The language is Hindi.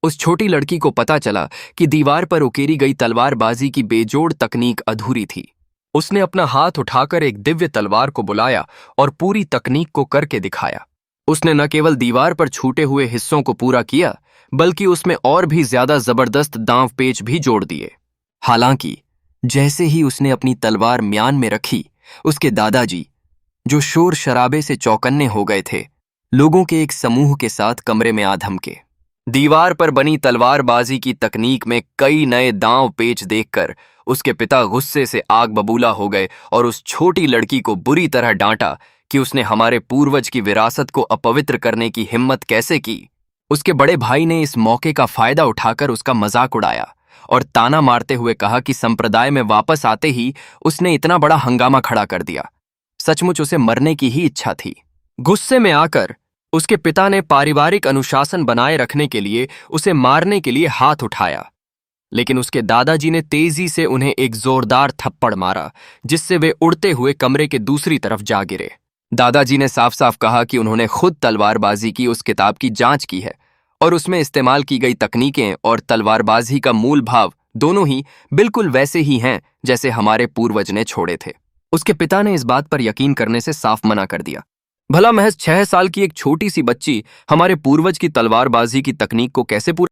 उस छोटी लड़की को पता चला कि दीवार पर उकेरी गई तलवारबाजी की बेजोड़ तकनीक अधूरी थी। उसने अपना हाथ उठाकर एक दिव्य तलवार को बुलाया और पूरी तकनीक को करके दिखाया। उसने न केवल दीवार पर छूटे हुए हिस्सों को पूरा किया, बल्कि उसमें और भी ज्यादा जबरदस्त दांव पेच भी जोड़ दिए। हालांकि जैसे ही उसने अपनी तलवार म्यान में रखी, उसके दादाजी, जो शोर शराबे से चौकन्ने हो गए थे, लोगों के एक समूह के साथ कमरे में आ धमके। दीवार पर बनी तलवारबाजी की तकनीक में कई नए दांव पेच देखकर उसके पिता गुस्से से आग बबूला हो गए और उस छोटी लड़की को बुरी तरह डांटा कि उसने हमारे पूर्वज की विरासत को अपवित्र करने की हिम्मत कैसे की। उसके बड़े भाई ने इस मौके का फायदा उठाकर उसका मजाक उड़ाया और ताना मारते हुए कहा कि संप्रदाय में वापस आते ही उसने इतना बड़ा हंगामा खड़ा कर दिया। सचमुच उसे मरने की ही इच्छा थी। गुस्से में आकर उसके पिता ने पारिवारिक अनुशासन बनाए रखने के लिए उसे मारने के लिए हाथ उठाया, लेकिन उसके दादाजी ने तेजी से उन्हें एक जोरदार थप्पड़ मारा, जिससे वे उड़ते हुए कमरे के दूसरी तरफ जा गिरे। दादाजी ने साफ साफ कहा कि उन्होंने खुद तलवारबाजी की उस किताब की जांच की है और उसमें इस्तेमाल की गई तकनीकें और तलवारबाजी का मूल भाव दोनों ही बिल्कुल वैसे ही हैं जैसे हमारे पूर्वज ने छोड़े थे। उसके पिता ने इस बात पर यकीन करने से साफ मना कर दिया। भला महज 6 साल की एक छोटी सी बच्ची हमारे पूर्वज की तलवारबाजी की तकनीक को कैसे पूरा